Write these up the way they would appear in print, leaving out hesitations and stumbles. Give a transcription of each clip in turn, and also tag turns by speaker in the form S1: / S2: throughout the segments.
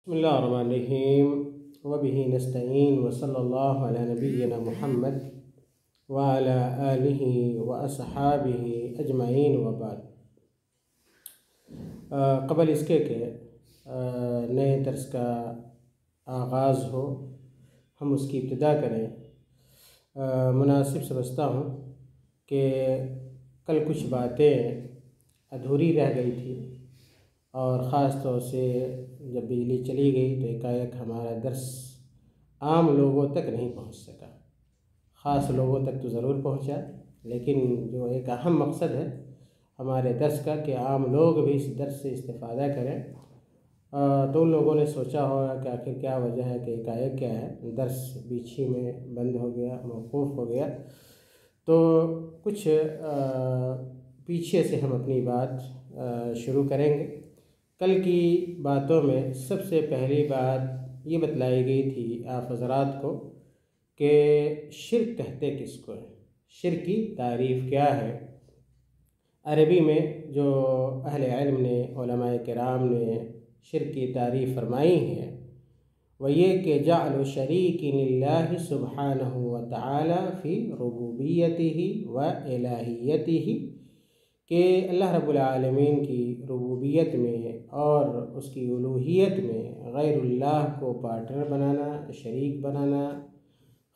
S1: بسم اللہ الرحمن الرحیم وبہ نستعین وصلی اللہ علی نبینا محمد وعلی آلہ واصحابہ اجمعین وبعد۔ قبل اس کے کہ نئے درس کا آغاز ہو، ہم اس کی ابتدا کریں، مناسب سمجھتا ہوں کہ کل کچھ باتیں ادھوری رہ گئی تھی، اور خاص طور سے جب بجلی چلی گئی تو ایک ہمارا درس عام لوگوں تک نہیں پہنچ سکا۔ خاص لوگوں تک تو ضرور پہنچا، لیکن جو ایک اہم مقصد ہے ہمارے درس کا کہ عام لوگ بھی اس درس سے استفادہ کریں، تو ان لوگوں نے سوچا ہوگا کہ آخر کیا وجہ ہے کہ کیا ہے درس بیچ ہی میں بند ہو گیا، موقوف ہو گیا۔ تو کچھ پیچھے سے ہم اپنی بات شروع کریں گے۔ کل کی باتوں میں سب سے پہلی بات یہ بتلائی گئی تھی آپ حضرات کو کہ شرک کہتے کس کو ہے، شرک کی تعریف کیا ہے۔ عربی میں جو اہل علم نے، علماء کرام نے شرک کی تعریف فرمائی ہے وہ یہ کہ جعل شریک للہ سبحانہ وتعالی فی ربوبیتہ و الہیتہ، کہ اللہ رب العالمین کی ربوبیت میں اور اس کی الوہیت میں غیر اللہ کو پارٹنر بنانا، شریک بنانا،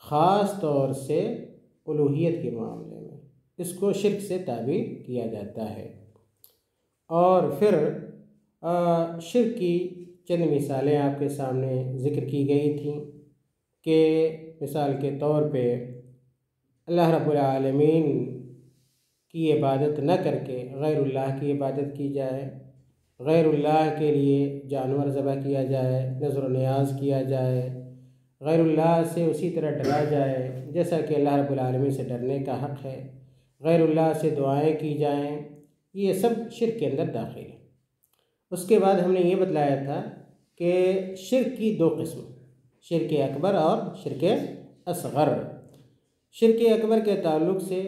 S1: خاص طور سے الوہیت کے معاملے میں، اس کو شرک سے تعبیر کیا جاتا ہے۔ اور پھر شرک کی چند مثالیں آپ کے سامنے ذکر کی گئی تھیں کہ مثال کے طور پہ اللہ رب العالمین کی عبادت نہ کر کے غیر اللہ کی عبادت کی جائے، غیر اللہ کے لیے جانور ذبح کیا جائے، نذر و نیاز کیا جائے، غیر اللہ سے اسی طرح ڈرا جائے جیسا کہ اللہ رب العالمین سے ڈرنے کا حق ہے، غیر اللہ سے دعائیں کی جائیں، یہ سب شرک کے اندر داخل ہے۔ اس کے بعد ہم نے یہ بتلایا تھا کہ شرک کی دو قسم، شرک اکبر اور شرک اصغر۔ شرک اکبر کے تعلق سے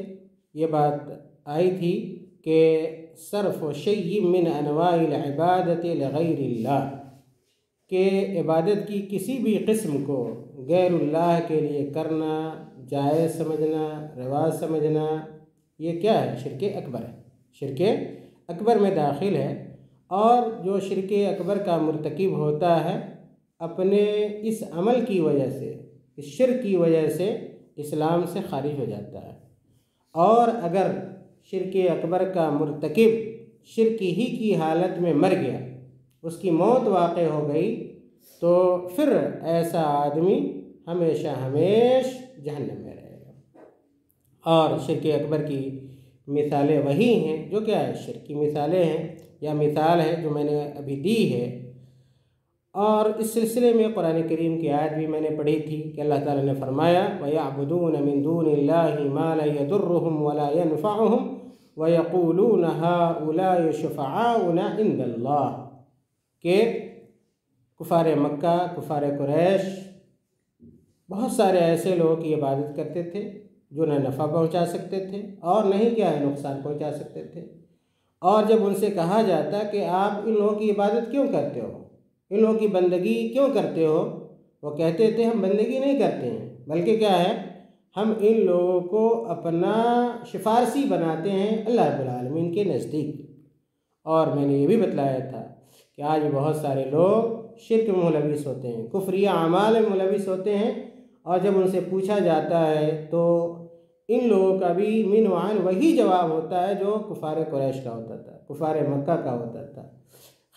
S1: یہ بات آئی تھی کہ صرف شیء من انواع العبادت لغیر اللہ، کہ عبادت کی کسی بھی قسم کو غیر اللہ کے لیے کرنا، جائز سمجھنا، روا سمجھنا، یہ کیا ہے؟ شرک اکبر ہے، شرک اکبر میں داخل ہے۔ اور جو شرک اکبر کا مرتکب ہوتا ہے اپنے اس عمل کی وجہ سے، اس شرک کی وجہ سے اسلام سے خارج ہو جاتا ہے۔ اور اگر شرک اکبر کا مرتکب شرک ہی کی حالت میں مر گیا، اس کی موت واقع ہو گئی، تو پھر ایسا آدمی ہمیشہ جہنم میں رہے گا۔ اور شرک اکبر کی مثالیں وہی ہیں جو کیا ہے؟ شرک کی مثالیں ہیں، یا مثال ہے جو میں نے ابھی دی ہے۔ اور اس سلسلے میں قرآن کریم کی آیت بھی میں نے پڑھی تھی کہ اللہ تعالیٰ نے فرمایا وَيَعْبُدُونَ مِن دُونِ اللَّهِ مَا لَا يَضُرُّهُمْ وَلَا يَنْفَعُهُمْ وَيَقُولُونَ هَؤُلَاءِ شُفَعَاؤُنَا عِندَ اللَّهِ، کہ کفار مکہ، کفار قریش، بہت سارے ایسے لوگ کی عبادت کرتے تھے جو نہ نفع پہنچا سکتے تھے اور نہ ہی کیا ہے نقصان پہنچا سکتے تھے۔ اور جب ان سے کہا جاتا کہ آپ ان لوگوں کی عبادت کیوں کرتے ہو، ان لوگوں کی بندگی کیوں کرتے ہو، وہ کہتے تھے ہم بندگی نہیں کرتے ہیں، بلکہ کیا ہے، ہم ان لوگوں کو اپنا سفارشی بناتے ہیں اللہ رب العالمین کے نزدیک۔ اور میں نے یہ بھی بتلایا تھا کہ آج بہت سارے لوگ شرک میں ملوث ہوتے ہیں، کفریہ اعمال میں ملوث ہوتے ہیں، اور جب ان سے پوچھا جاتا ہے تو ان لوگوں کا بھی من وعن وہی جواب ہوتا ہے جو کفار قریش کا ہوتا تھا، کفار مکہ کا ہوتا تھا۔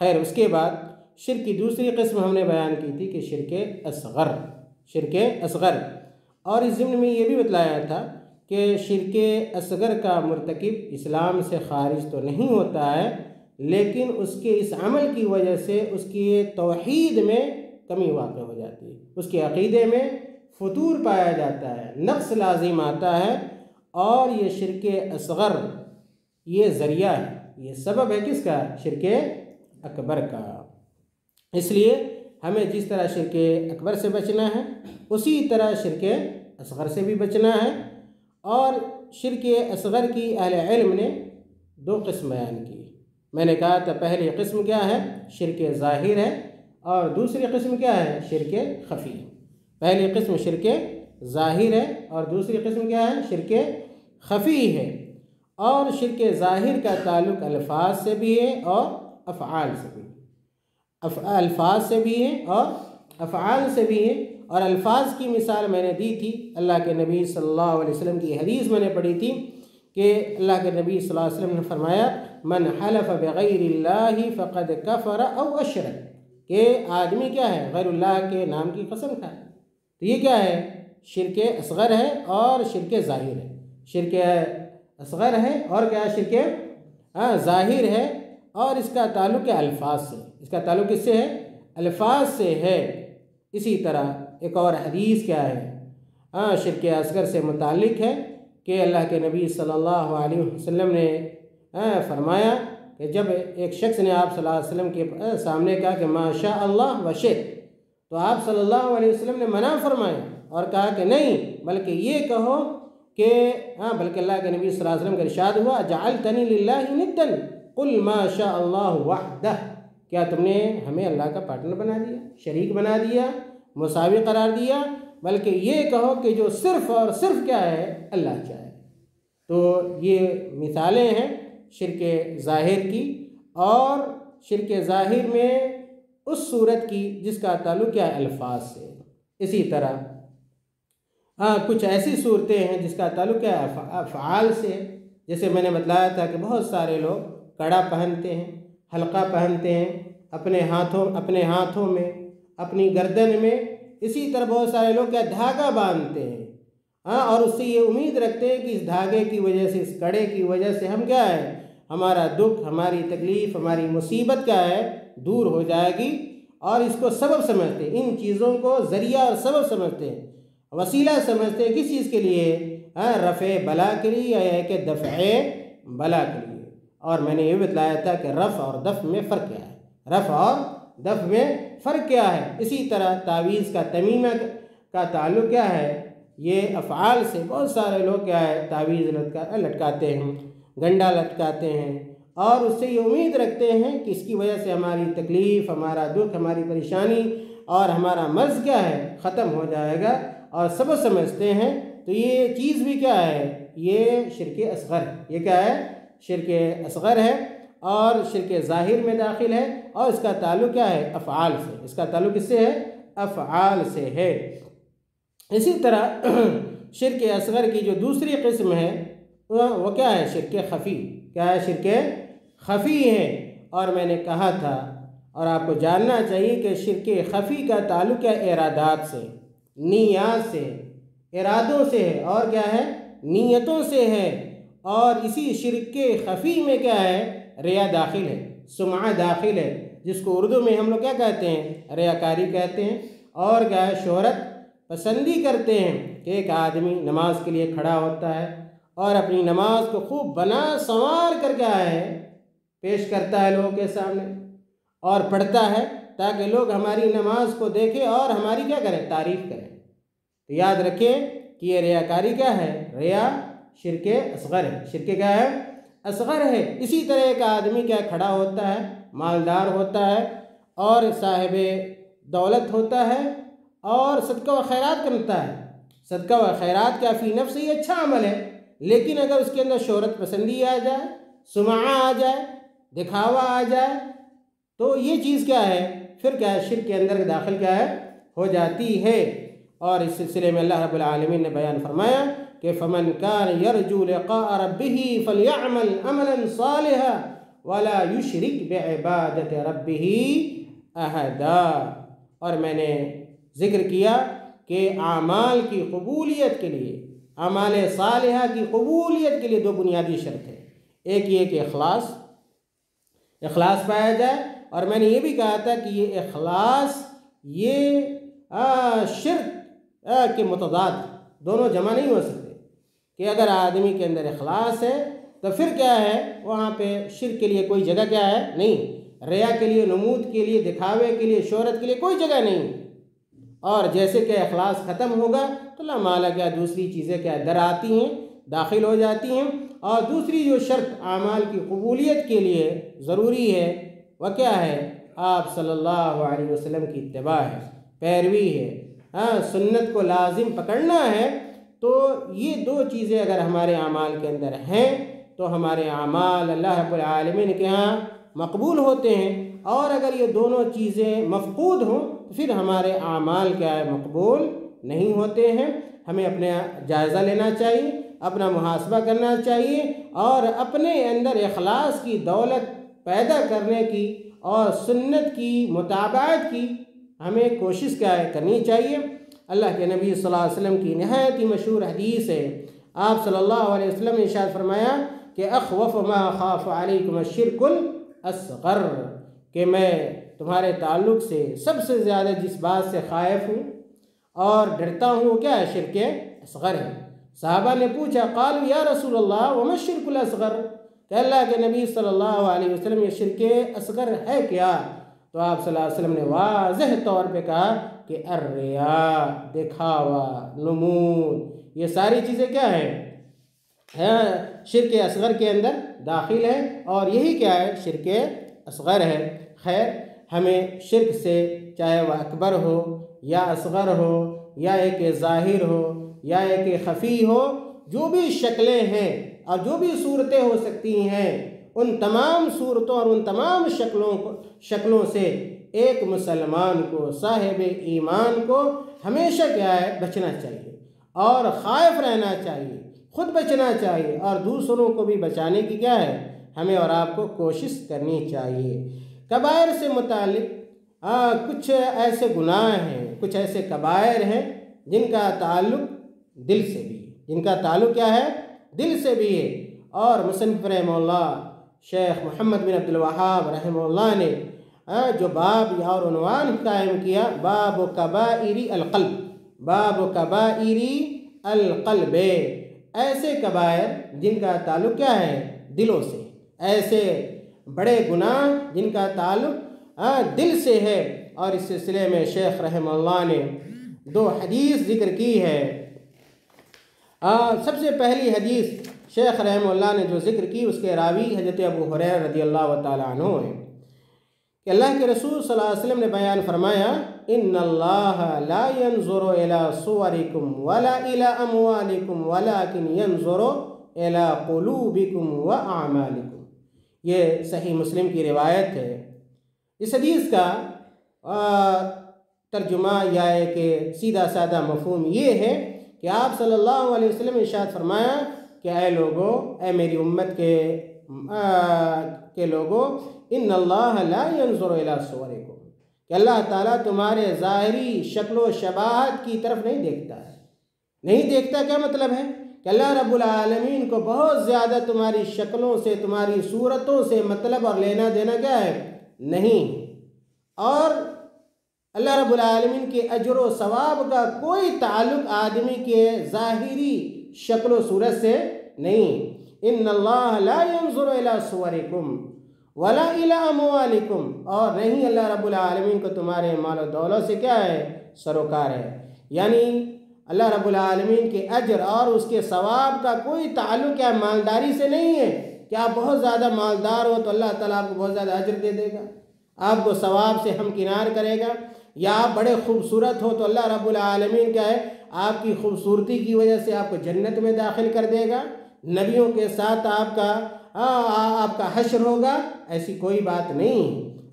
S1: خیر، اس کے بعد شرک کی دوسری قسم ہم نے بیان کی تھی کہ شرک اصغر، شرک اصغر۔ اور اس ضمن میں یہ بھی بتلایا تھا کہ شرک اصغر کا مرتکب اسلام سے خارج تو نہیں ہوتا ہے، لیکن اس کے اس عمل کی وجہ سے اس کی توحید میں کمی واقع ہو جاتی ہے، اس کے عقیدے میں فتور پایا جاتا ہے، نقص لازم آتا ہے۔ اور یہ شرک اصغر یہ ذریعہ ہے، یہ سبب ہے کس کا؟ شرک اکبر کا۔ اس لیے ہمیں جس طرح شرک اکبر سے بچنا ہے اسی طرح شرک اصغر سے بھی بچنا ہے۔ اور شرک اصغر کی اہل علم نے دو قسم بیان کی۔ میں نے کہا تھا پہلی قسم کیا ہے؟ شرک ظاہر ہے، اور دوسری قسم کیا ہے؟ شرک خفی۔ پہلی قسم شرک ظاہر ہے اور دوسری قسم کیا ہے؟ شرک خفی ہے۔ اور شرک ظاہر کا تعلق الفاظ سے بھی ہے اور افعال سے بھی، الفاظ سے بھی ہے اور افعال سے بھی ہے۔ اور الفاظ کی مثال میں نے دی تھی، اللہ کے نبی صلی اللہ علیہ وسلم کی حدیث میں نے پڑھی تھی کہ اللہ کے نبی صلی اللہ علیہ وسلم نے فرمایا من حلف بغیر اللہ فقد کفر او اشرک، کہ آدمی کیا ہے؟ غیر اللہ کے نام کی قسم کھائے۔ تو یہ کیا ہے؟ شرک اصغر ہے اور شرک ظاہر ہے۔ شرک اصغر ہے اور کیا؟ شرک ظاہر ہے، اور اس کا تعلق ہے الفاظ سے۔ اس کا تعلق کس سے ہے؟ الفاظ سے ہے۔ اسی طرح ایک اور حدیث کیا ہے؟ شرک اصغر سے متعلق ہے کہ اللہ کے نبی صلی اللہ علیہ وسلم نے فرمایا کہ جب ایک شخص نے آپ صلی اللہ علیہ وسلم کے سامنے کہا کہ ما شاء اللہ و شئت، تو آپ صلی اللہ علیہ وسلم نے منع فرمایا اور کہا کہ نہیں، بلکہ یہ کہو کہ بلکہ اللہ کے نبی صلی اللہ علیہ وسلم کا ارشاد ہوا جعلتنی للہ ندا قل ما شاء اللہ وحدہ، کیا تم نے ہمیں اللہ کا پارٹنر بنا دیا، شریک بنا دیا، مساوی قرار دیا؟ بلکہ یہ کہو کہ جو صرف اور صرف کیا ہے؟ اللہ چاہے۔ تو یہ مثالیں ہیں شرک ظاہر کی، اور شرک ظاہر میں اس صورت کی جس کا تعلق کیا ہے؟ الفاظ سے۔ اسی طرح کچھ ایسی صورتیں ہیں جس کا تعلق کیا ہے؟ افعال سے۔ جیسے میں نے بتلایا تھا کہ بہت سارے لوگ کڑا پہنتے ہیں، حلقہ پہنتے ہیں اپنے ہاتھوں میں، اپنی گردن میں۔ اسی طرح بہت سارے لوگ کیا؟ دھاگا باندھتے ہیں، اور اس سے یہ امید رکھتے ہیں کہ اس دھاگے کی وجہ سے، اس کڑے کی وجہ سے ہم کیا ہے؟ ہمارا دکھ، ہماری تکلیف، ہماری مصیبت کیا ہے؟ دور ہو جائے گی، اور اس کو سبب سمجھتے ہیں، ان چیزوں کو ذریعہ اور سبب سمجھتے ہیں، وسیلہ سمجھتے ہیں۔ کس چیز کے لیے؟ رفع بلا کے لیے، یا کہ دفع بلا کے لیے۔ اور میں نے یہ بتلایا تھا کہ رفع اور دفع میں فرق کیا ہے، رفع اور دفع میں فرق کیا ہے۔ اسی طرح تعویذ کا تمیمہ کا تعلق کیا ہے؟ یہ افعال سے۔ بہت سارے لوگ کیا ہے؟ تعویذ لٹکاتے ہیں، گنڈا لٹکاتے ہیں، اور اس سے یہ امید رکھتے ہیں کہ اس کی وجہ سے ہماری تکلیف، ہمارا دکھ، ہماری پریشانی اور ہمارا مرض کیا ہے؟ ختم ہو جائے گا، اور سبب سمجھتے ہیں۔ تو یہ چیز بھی کیا ہے؟ یہ شرک اصغر ہے۔ یہ کیا ہے؟ شرک اصغر ہے، اور شرک ظاہر میں داخل ہے، اور اس کا تعلق کیا ہے؟ افعال سے۔ اس کا تعلق کس سے ہے؟ افعال سے ہے۔ اسی طرح شرک اصغر کی جو دوسری قسم ہے وہ کیا ہے؟ شرک خفی۔ کیا ہے؟ شرک خفی ہے۔ اور میں نے کہا تھا، اور آپ کو جاننا چاہیے کہ شرک خفی کا تعلق کیا؟ ارادات سے، نیات سے، ارادوں سے ہے، اور کیا ہے؟ نیتوں سے ہے۔ اور اسی شرک خفی میں کیا ہے؟ ریا داخل ہے، سمعہ داخل ہے، جس کو اردو میں ہم لوگ کیا کہتے ہیں؟ ریاکاری کہتے ہیں۔ اور کیا ہے؟ شہرت پسندی کرتے ہیں کہ ایک آدمی نماز کے لیے کھڑا ہوتا ہے اور اپنی نماز کو خوب بنا سنوار کر کیا ہے؟ پیش کرتا ہے لوگوں کے سامنے، اور پڑھتا ہے تاکہ لوگ ہماری نماز کو دیکھیں اور ہماری کیا کریں؟ تعریف کریں۔ تو یاد رکھیں کہ یہ ریاکاری کیا ہے؟ ریا شرک اصغر ہے۔ شرک کیا ہے؟ اصغر ہے۔ اسی طرح ایک آدمی کیا کھڑا ہوتا ہے، مالدار ہوتا ہے اور صاحب دولت ہوتا ہے، اور صدقہ و خیرات کرتا ہے۔ صدقہ و خیرات کیا فی نفس ہی اچھا عمل ہے، لیکن اگر اس کے اندر شہرت پسندی آ جائے، سمعہ آ جائے، دکھاوا آ جائے، تو یہ چیز کیا ہے؟ پھر کیا ہے؟ شرک کے اندر داخل کیا ہے؟ ہو جاتی ہے۔ اور اس سلسلے میں اللہ رب العالمین نے بیان فرمایا کہ فمن کان یرجو لقاء ربہ فلیعمل عملا صالحا ولا یشرک بعبادت ربہ احدا۔ اور میں نے ذکر کیا کہ اعمال کی قبولیت کے لیے، اعمال صالحہ کی قبولیت کے لیے دو بنیادی شرط ہے۔ ایک یہ کہ اخلاص پایا جائے، اور میں نے یہ بھی کہا تھا کہ یہ اخلاص یہ شرک کے متضاد، دونوں جمع نہیں ہو سکتے، کہ اگر آدمی کے اندر اخلاص ہے تو پھر کیا ہے؟ وہاں پہ شرک کے لیے کوئی جگہ کیا ہے؟ نہیں، ریا کے لیے، نمود کے لیے، دکھاوے کے لیے، شہرت کے لیے کوئی جگہ نہیں۔ اور جیسے کہ اخلاص ختم ہوگا تو اللہ مالا کیا دوسری چیزیں کیا در آتی ہیں، داخل ہو جاتی ہیں۔ اور دوسری جو شرط اعمال کی قبولیت کے لیے ضروری ہے وہ کیا ہے؟ آپ صلی اللہ علیہ وسلم کی اتباع ہے، پیروی ہے، سنت کو لازم پکڑنا ہے، تو یہ دو چیزیں اگر ہمارے اعمال کے اندر ہیں تو ہمارے اعمال اللہ رب العالمین کے ہاں مقبول ہوتے ہیں، اور اگر یہ دونوں چیزیں مفقود ہوں تو پھر ہمارے اعمال کیا ہے، مقبول نہیں ہوتے ہیں۔ ہمیں اپنا جائزہ لینا چاہیے، اپنا محاسبہ کرنا چاہیے، اور اپنے اندر اخلاص کی دولت پیدا کرنے کی اور سنت کی متابعت کی ہمیں کوشش کیا ہے، کرنی چاہیے۔ اللہ کے نبی صلی اللہ علیہ وسلم کی نہایت ہی مشہور حدیث ہے، آپ صلی اللہ علیہ وسلم نے ارشاد فرمایا کہ اخوف ما خاف علیکم الشرک الاصغر، کہ میں تمہارے تعلق سے سب سے زیادہ جس بات سے خائف ہوں اور ڈرتا ہوں وہ کیا ہے، شرک اصغر ہے۔ صحابہ نے پوچھا، قالوا یا رسول اللہ وما الشرک الاصغر، کہ اللہ کے نبی صلی اللہ علیہ وسلم یہ شرک اصغر ہے کیا؟ تو آپ صلی اللہ علیہ وسلم نے واضح طور پہ کہا کہ الریا، دکھاوا، نمود، یہ ساری چیزیں کیا ہیں، شرک اصغر کے اندر داخل ہے، اور یہی کیا ہے، شرک اصغر ہے۔ خیر، ہمیں شرک سے، چاہے وہ اکبر ہو یا اصغر ہو یا ایک ظاہر ہو یا ایک خفی ہو، جو بھی شکلیں ہیں اور جو بھی صورتیں ہو سکتی ہیں، ان تمام صورتوں اور ان تمام شکلوں سے ایک مسلمان کو، صاحب ایمان کو ہمیشہ کیا ہے، بچنا چاہیے اور خائف رہنا چاہیے، خود بچنا چاہیے اور دوسروں کو بھی بچانے کی کیا ہے، ہمیں اور آپ کو کوشش کرنی چاہیے۔ کبائر سے متعلق کچھ ایسے گناہ ہیں، کچھ ایسے کبائر ہیں جن کا تعلق دل سے بھی ہے، جن کا تعلق کیا ہے، دل سے بھی ہے، اور مصنف رحمہ اللہ شیخ محمد بن عبد الوہاب رحمہ اللہ نے جو باب اور عنوان قائم کیا، باب کبائر القلب، باب کبائر القلب، ایسے کبائر جن کا تعلق کیا ہے، دلوں سے، ایسے بڑے گناہ جن کا تعلق دل سے ہے۔ اور اس سلسلے میں شیخ رحمہ اللہ نے دو حدیث ذکر کی ہے۔ سب سے پہلی حدیث شیخ رحمہ اللہ نے جو ذکر کی، اس کے راوی حضرت ابو ہریرہ رضی اللہ تعالیٰ عنہ ہیں، کہ اللہ کے رسول صلی اللہ علیہ وسلم نے بیان فرمایا، ان اللہ لا ينظر الى صورکم ولا الى اموالکم ولكن ينظر الى قلوبکم واعمالکم۔ یہ صحیح مسلم کی روایت ہے۔ اس حدیث کا ترجمہ یا کہ سیدھا سادہ مفہوم یہ ہے کہ آپ صلی اللہ علیہ وسلم نے ارشاد فرمایا کہ اے لوگو، اے میری امت کے لوگو، ان اللہ لا ينظر الى صورکم، کہ اللہ تعالیٰ تمہارے ظاہری شکل و شباہت کی طرف نہیں دیکھتا ہے۔ نہیں دیکھتا کیا مطلب ہے؟ کہ اللہ رب العالمین کو بہت زیادہ تمہاری شکلوں سے، تمہاری صورتوں سے مطلب اور لینا دینا کیا ہے، نہیں۔ اور اللہ رب العالمین کے اجر و ثواب کا کوئی تعلق آدمی کے ظاہری شکل و صورت سے نہیں۔ ان اللہ لا ينظر الى صورکم ولا الى اموالکم، اور نہیں اللہ رب العالمین کو تمہارے مال و دولت سے کیا ہے، سروکار ہے۔ یعنی اللہ رب العالمین کے اجر اور اس کے ثواب کا کوئی تعلق کیا مالداری سے نہیں ہے کہ آپ بہت زیادہ مالدار ہو تو اللہ تعالیٰ آپ کو بہت زیادہ اجر دے دے گا، آپ کو ثواب سے ہمکنار کرے گا، یا آپ بڑے خوبصورت ہو تو اللہ رب العالمین کیا ہے، آپ کی خوبصورتی کی وجہ سے آپ کو جنت میں داخل کر دے گا، نبیوں کے ساتھ آپ کا حشر ہوگا، ایسی کوئی بات نہیں۔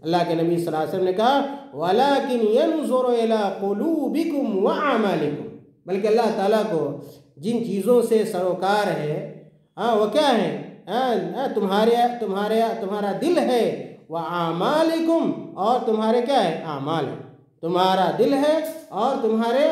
S1: اللہ کے نبی صلی اللہ علیہ وسلم نے کہا وَلَكِنْ يَنْظُرُ إِلَىٰ قُلُوبِكُمْ وَأَعْمَالِكُمْ، بلکہ اللہ تعالیٰ کو جن چیزوں سے سروکار ہے وہ کیا ہے، تمہارا دل ہے، وَأَعْمَالِكُمْ، اور تمہارے کیا ہے، اعمال ہے، تمہارا دل ہے اور تمہارے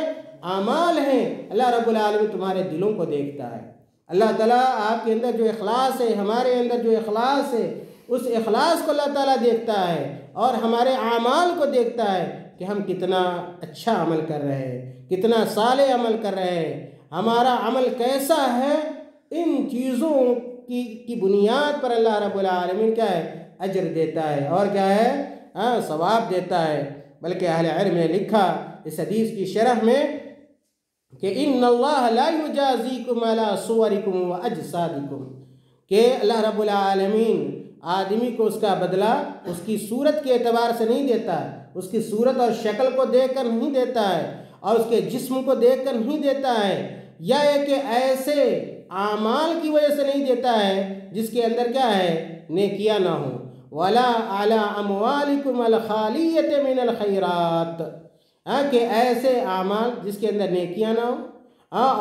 S1: اعمال ہیں۔ اللہ رب العالمین تمہارے دلوں کو دیکھتا ہے۔ اللہ تعالیٰ آپ کے اندر جو اخلاص ہے، ہمارے اندر جو اخلاص ہے، اس اخلاص کو اللہ تعالیٰ دیکھتا ہے، اور ہمارے اعمال کو دیکھتا ہے کہ ہم کتنا اچھا عمل کر رہے ہیں، کتنا صالح عمل کر رہے ہیں، ہمارا عمل کیسا ہے۔ ان چیزوں کی بنیاد پر اللہ رب العالمین کیا ہے، اجر دیتا ہے، اور کیا ہے، ثواب دیتا ہے۔ بلکہ اہل علم نے لکھا اس حدیث کی شرح میں کہ ان اللہ لا یجازیکم علی صورکم و اجسادکم، کہ اللہ رب العالمین آدمی کو اس کا بدلہ اس کی صورت کے اعتبار سے نہیں دیتا ہے، اس کی صورت اور شکل کو دیکھ کر نہیں دیتا ہے، اور اس کے جسم کو دیکھ کر نہیں دیتا ہے، یا کہ ایسے اعمال کی وجہ سے نہیں دیتا ہے جس کے اندر کیا ہے، نیکیاں نہ ہوں۔ وَلَا عَلَىٰ أَمْوَالِكُمْ الْخَالِيَّةِ مِنَ الْخَيْرَاتِ، کہ ایسے اعمال جس کے اندر نیکیاں نہ ہوں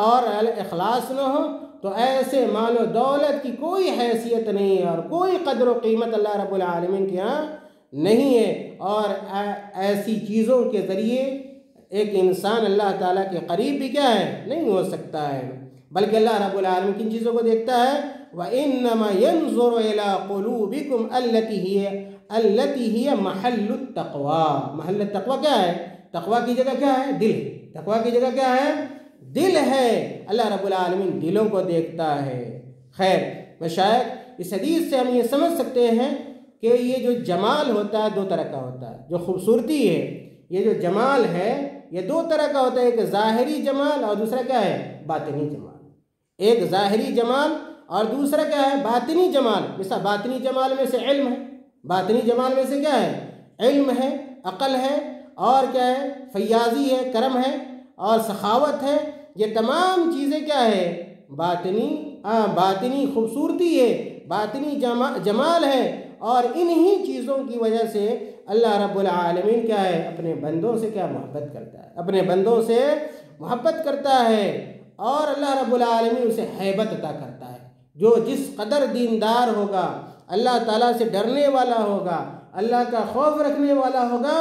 S1: اور اخلاص نہ ہو، تو ایسے مال و دولت کی کوئی حیثیت نہیں ہے اور کوئی قدر و قیمت اللہ رب العالمین کے ہاں نہیں ہے۔ اور ایسی چیزوں کے ذریعے ایک انسان اللہ تعالیٰ کے قریب بھی کیا ہے، نہیں ہو سکتا ہے، بلکہ اللہ رب العالمین کن چیزوں کو دیکھتا ہے، وَإِنَّمَا يَنْظُرُ إِلَىٰ قُلُوبِكُمْ الَّتِي هِيَ مَحَلُّ التَّقْوَىٰ۔ محل التقویٰ کیا ہے؟ تقویٰ کی جگہ کیا ہے؟ دل۔ تقویٰ کی جگہ کیا ہے؟ دل ہے۔ اللہ رب العالمین دلوں کو دیکھتا ہے۔ خیر مشائخ، اس حدیث سے ہم یہ سمجھ سکتے ہیں کہ یہ جو جمال ہوتا ہے دو طرح کا ہوتا ہے، جو خوبصورتی ہے، یہ جو جمال ہے یہ دو طرح کا ہوتا ہے، ایک ظاہری جمال اور دوسرا کیا ہے، باطنی جمال۔ ایک ظاہری جمال اور دوسرا کیا ہے، باطنی جمال۔ مثلا باطنی جمال میں سے علم ہے، باطنی جمال میں سے کیا ہے، علم ہے، عقل ہے، اور کیا ہے، فیاضی ہے، کرم ہے، اور سخاوت ہے۔ یہ تمام چیزیں کیا ہے، باطنی خوبصورتی ہے، باطنی جمال ہے، اور انہی چیزوں کی وجہ سے اللہ رب العالمین کیا ہے، اپنے بندوں سے کیا محبت کرتا ہے، اپنے بندوں سے محبت کرتا ہے، اور اللہ رب العالمین اسے ہیبت عطا کرتا ہے۔ جو جس قدر دیندار ہوگا، اللہ تعالیٰ سے ڈرنے والا ہوگا، اللہ کا خوف رکھنے والا ہوگا،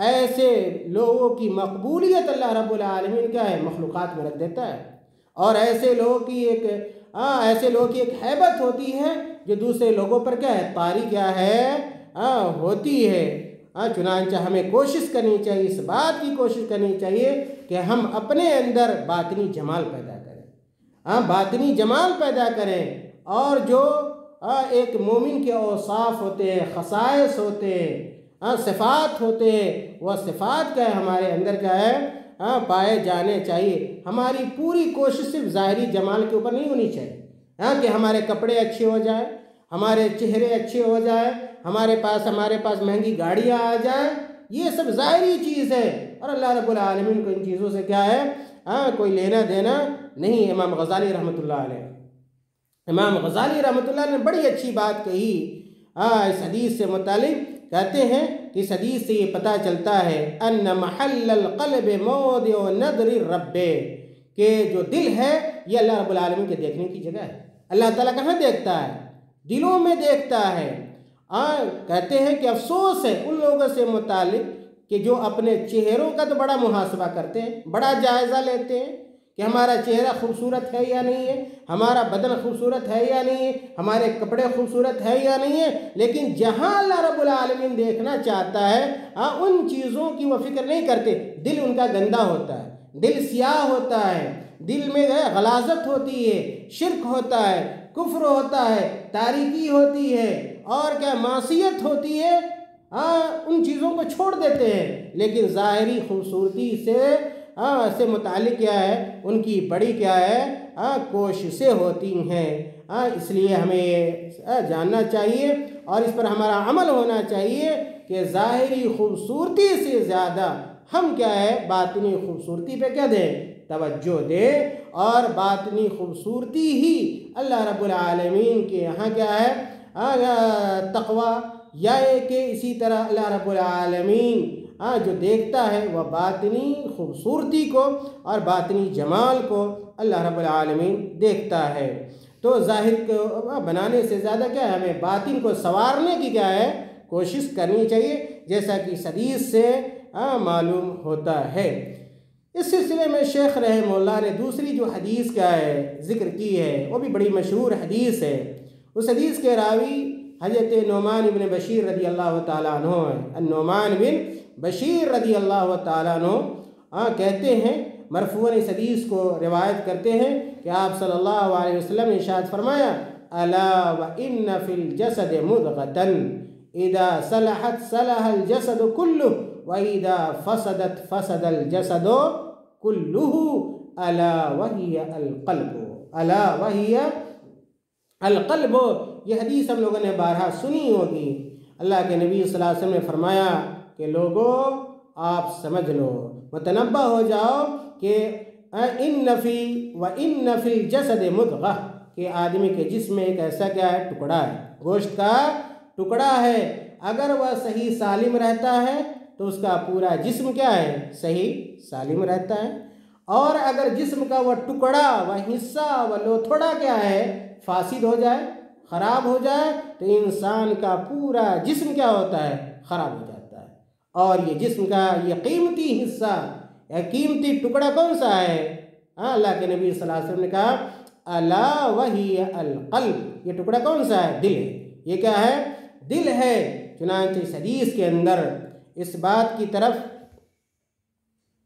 S1: ایسے لوگوں کی مقبولیت اللہ رب العالمین کیا ہے، مخلوقات میں رکھ دیتا ہے، اور ایسے لوگوں کی ایک ہیبت ہوتی ہے جو دوسرے لوگوں پر کیا ہے، طاری کیا ہے، ہوتی ہے۔ چنانچہ ہمیں کوشش کرنی چاہیے، اس بات کی کوشش کرنی چاہیے کہ ہم اپنے اندر باطنی جمال پیدا کریں، باطنی جمال پیدا کریں، اور جو ایک مومن کے اوصاف ہوتے ہیں، خصائص ہوتے ہیں، صفات ہوتے ہیں، وہ صفات کیا ہے، ہمارے اندر کیا ہے، پائے جانے چاہیے۔ ہماری پوری کوشش صرف ظاہری جمال کے اوپر نہیں ہونی چاہیے، کہ ہمارے کپڑے اچھے ہو جائیں، ہمارے چہرے اچھے ہو جائیں، ہمارے پاس مہنگی گاڑیاں آ جائیں، یہ سب ظاہری چیز ہے، اور اللہ رب العالمین کو ان چیزوں سے کیا ہے، کوئی لینا دینا نہیں۔ امام غزالی رحمۃ اللہ علیہ، امام غزالی رحمۃ اللہ نے بڑی اچھی بات کہی اس حدیث سے متعلق۔ کہتے ہیں کہ اس حدیث سے یہ پتہ چلتا ہے ان محل القلب موضع نظر الرب، کہ جو دل ہے یہ اللہ رب العالمین کے دیکھنے کی جگہ ہے۔ اللہ تعالیٰ کہاں دیکھتا ہے؟ دلوں میں دیکھتا ہے۔ کہتے ہیں کہ افسوس ہے ان لوگوں سے متعلق کہ جو اپنے چہروں کا تو بڑا محاسبہ کرتے ہیں، بڑا جائزہ لیتے ہیں کہ ہمارا چہرہ خوبصورت ہے یا نہیں ہے، ہمارا بدن خوبصورت ہے یا نہیں ہے، ہمارے کپڑے خوبصورت ہے یا نہیں ہے، لیکن جہاں اللہ رب العالمین دیکھنا چاہتا ہے ان چیزوں کی وہ فکر نہیں کرتے۔ دل ان کا گندا ہوتا ہے، دل سیاہ ہوتا ہے، دل میں غلاظت ہوتی ہے، شرک ہوتا ہے، کفر ہوتا ہے، تاریکی ہوتی ہے، اور کیا معصیت ہوتی ہے، ان چیزوں کو چھوڑ دیتے ہیں، لیکن ظاہری خوبصورتی سے متعلق کیا ہے، ان کی بڑی کیا ہے، کوششیں ہوتی ہیں۔ اس لیے ہمیں جاننا چاہیے اور اس پر ہمارا عمل ہونا چاہیے کہ ظاہری خوبصورتی سے زیادہ ہم کیا ہے، باطنی خوبصورتی پہ کیا دیں، توجہ دیں، اور باطنی خوبصورتی ہی اللہ رب العالمین کے یہاں کیا ہے، تقویٰ، یا کہ اسی طرح اللہ رب العالمین جو دیکھتا ہے وہ باطنی خوبصورتی کو اور باطنی جمال کو اللہ رب العالمین دیکھتا ہے۔ تو ظاہر کو بنانے سے زیادہ کیا ہے، ہمیں باطن کو سنوارنے کی کیا ہے، کوشش کرنی چاہیے، جیسا کہ اس حدیث سے معلوم ہوتا ہے۔ اس سلسلے میں شیخ رحمہ اللہ نے دوسری جو حدیث کا ہے ذکر کی ہے، وہ بھی بڑی مشہور حدیث ہے۔ اس حدیث کے راوی حضرت نعمان بن بشیر رضی اللہ تعالیٰ عنہ ہیں۔ نعمان بن بشیر رضی اللہ تعالیٰ عنہ کہتے ہیں، مرفوعاً اس حدیث کو روایت کرتے ہیں کہ آپ صلی اللہ علیہ وسلم نے ارشاد فرمایا، الا وان فی الجسد مضغۃ اذا صلحت صلح الجسد کلہ واذا فسدت فسد الجسد کلہ الا وہی القلب، الا وہی القلب۔ یہ حدیث ہم لوگوں نے بارہا سنی ہوگی۔ اللہ کے نبی صلی اللہ علیہ وسلم نے فرمایا کہ لوگوں آپ سمجھ لو، متنبہ ہو جاؤ کہ ان فی الجسد مضغہ، کہ آدمی کے جسم میں ایک ایسا کیا ہے، ٹکڑا ہے، گوشت کا ٹکڑا ہے، اگر وہ صحیح سالم رہتا ہے تو اس کا پورا جسم کیا ہے، صحیح سالم رہتا ہے، اور اگر جسم کا وہ ٹکڑا، وہ حصہ، وہ لوتھڑا کیا ہے، فاسد ہو جائے، خراب ہو جائے، تو انسان کا پورا جسم کیا ہوتا ہے، خراب ہو جاتا ہے۔ اور یہ جسم کا یہ قیمتی حصہ، یہ قیمتی ٹکڑا کون سا ہے؟ اللہ کے نبی صلی اللہ علیہ وسلم نے کہا الا وہی القلب، یہ ٹکڑا کون سا ہے؟ دل ہے۔ یہ کیا ہے؟ دل ہے۔ چنانچہ اس حدیث کے اندر اس بات کی طرف